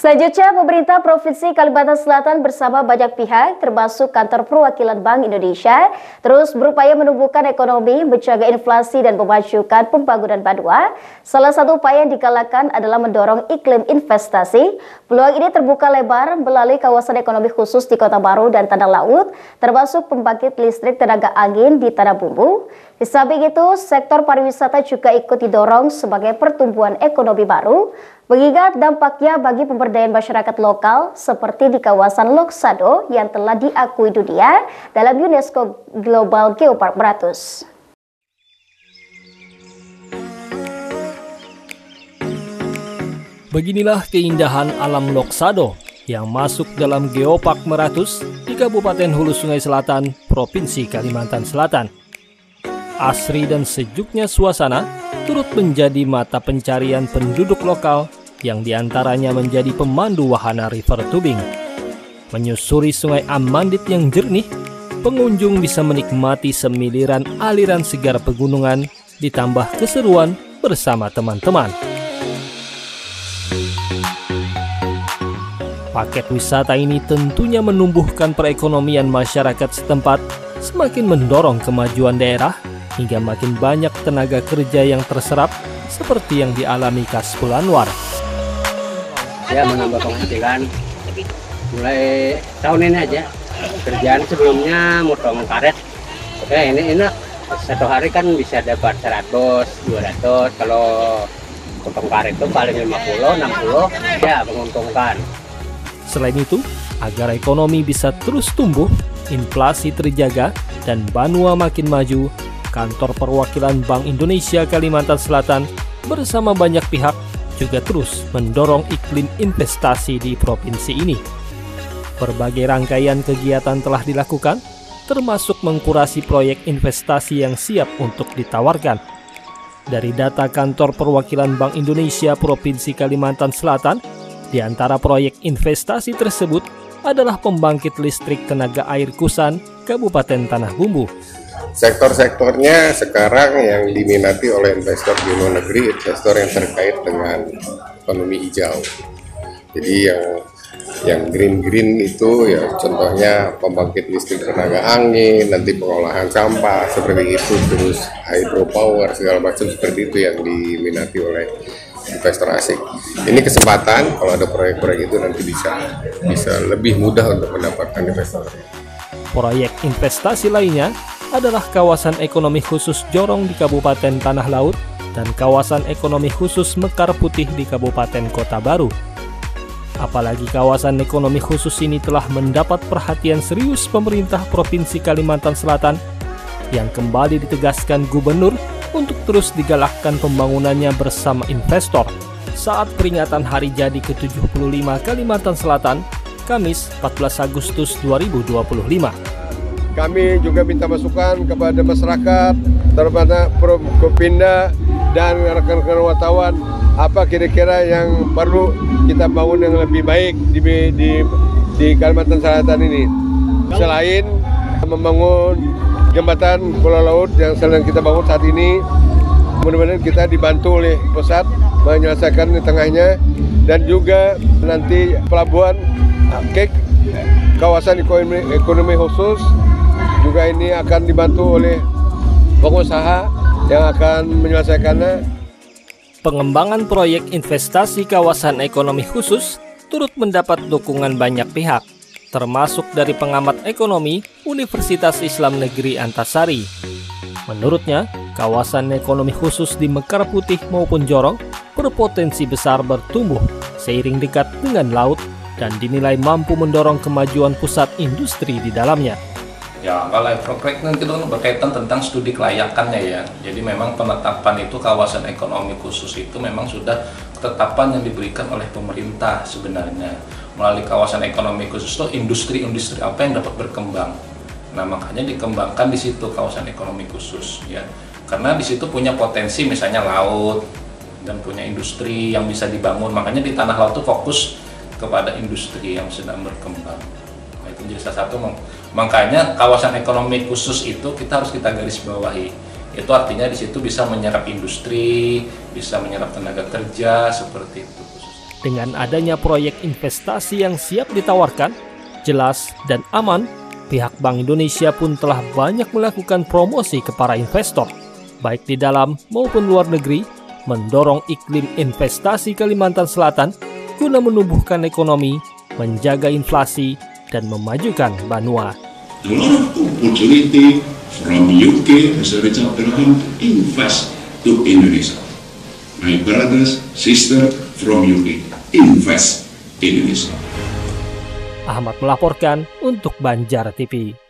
Selanjutnya, pemerintah Provinsi Kalimantan Selatan bersama banyak pihak, termasuk Kantor Perwakilan Bank Indonesia, terus berupaya menumbuhkan ekonomi, menjaga inflasi, dan memajukan pembangunan Banua. Salah satu upaya yang digalakan adalah mendorong iklim investasi. Peluang ini terbuka lebar melalui kawasan ekonomi khusus di Kota Baru dan Tanah Laut, termasuk pembangkit listrik tenaga angin di Tanah Bumbu. Di samping itu, sektor pariwisata juga ikut didorong sebagai pertumbuhan ekonomi baru, mengingat dampaknya bagi pemberdayaan masyarakat lokal seperti di kawasan Lok Sado yang telah diakui dunia dalam UNESCO Global Geopark Meratus. Beginilah keindahan alam Lok Sado yang masuk dalam Geopark Meratus di Kabupaten Hulu Sungai Selatan, Provinsi Kalimantan Selatan. Asri dan sejuknya suasana turut menjadi mata pencarian penduduk lokal yang diantaranya menjadi pemandu wahana river tubing. Menyusuri sungai Amandit yang jernih, pengunjung bisa menikmati semiliran aliran segar pegunungan ditambah keseruan bersama teman-teman. Paket wisata ini tentunya menumbuhkan perekonomian masyarakat setempat, semakin mendorong kemajuan daerah, hingga makin banyak tenaga kerja yang terserap seperti yang dialami Kasful Anwar. Ya, menambah penghasilan mulai tahun ini aja. Kerjaan sebelumnya motong karet. Oke, ini satu hari kan bisa dapat 100, 200. Kalau potong karet itu paling 50, 60, ya menguntungkan. Selain itu, agar ekonomi bisa terus tumbuh, inflasi terjaga, dan Banua makin maju, Kantor Perwakilan Bank Indonesia Kalimantan Selatan bersama banyak pihak juga terus mendorong iklim investasi di provinsi ini. Berbagai rangkaian kegiatan telah dilakukan, termasuk mengkurasi proyek investasi yang siap untuk ditawarkan. Dari data Kantor Perwakilan Bank Indonesia Provinsi Kalimantan Selatan, di antara proyek investasi tersebut adalah pembangkit listrik tenaga air Kusan, Kabupaten Tanah Bumbu. Sektor-sektornya sekarang yang diminati oleh investor di luar negeri, investor yang terkait dengan ekonomi hijau. Jadi yang green itu ya contohnya pembangkit listrik tenaga angin, nanti pengolahan sampah seperti itu, terus hydropower segala macam seperti itu yang diminati oleh investor asing. Ini kesempatan kalau ada proyek-proyek itu nanti bisa lebih mudah untuk mendapatkan investor. Proyek investasi lainnya adalah kawasan ekonomi khusus Jorong di Kabupaten Tanah Laut dan kawasan ekonomi khusus Mekar Putih di Kabupaten Kota Baru. Apalagi kawasan ekonomi khusus ini telah mendapat perhatian serius pemerintah Provinsi Kalimantan Selatan yang kembali ditegaskan Gubernur untuk terus digalakkan pembangunannya bersama investor saat peringatan Hari Jadi ke-75 Kalimantan Selatan, Kamis 14 Agustus 2025. Kami juga minta masukan kepada masyarakat, terutama Prokopinda dan rekan-rekan wartawan, apa kira-kira yang perlu kita bangun yang lebih baik di Kalimantan Selatan ini. Selain membangun jembatan Pulau Laut yang sedang kita bangun saat ini, mudah-mudahan kita dibantu oleh pusat menyelesaikan di tengahnya, dan juga nanti pelabuhan KEK, kawasan ekonomi khusus, juga ini akan dibantu oleh pengusaha yang akan menyelesaikannya. Pengembangan proyek investasi kawasan ekonomi khusus turut mendapat dukungan banyak pihak, termasuk dari pengamat ekonomi Universitas Islam Negeri Antasari. Menurutnya, kawasan ekonomi khusus di Mekar Putih maupun Jorong berpotensi besar bertumbuh seiring dekat dengan laut dan dinilai mampu mendorong kemajuan pusat industri di dalamnya. Ya, kalau proyek nanti itu berkaitan tentang studi kelayakannya ya. Jadi memang penetapan itu kawasan ekonomi khusus itu memang sudah ketetapan yang diberikan oleh pemerintah sebenarnya. Melalui kawasan ekonomi khusus itu industri-industri apa yang dapat berkembang. Nah, makanya dikembangkan di situ kawasan ekonomi khusus ya. Karena di situ punya potensi misalnya laut dan punya industri yang bisa dibangun. Makanya di Tanah Laut itu fokus kepada industri yang sedang berkembang. Nah, itu jadi salah satu. Makanya kawasan ekonomi khusus itu kita garis bawahi. Itu artinya di situ bisa menyerap industri, bisa menyerap tenaga kerja seperti itu. Dengan adanya proyek investasi yang siap ditawarkan, jelas dan aman, pihak Bank Indonesia pun telah banyak melakukan promosi ke para investor, baik di dalam maupun luar negeri, mendorong iklim investasi Kalimantan Selatan guna menumbuhkan ekonomi, menjaga inflasi, dan memajukan Banua. A lot of opportunity from UK as a result of invest to Indonesia. My brothers, sister from UK, invest in Indonesia. Ahmad melaporkan untuk Banjar TV.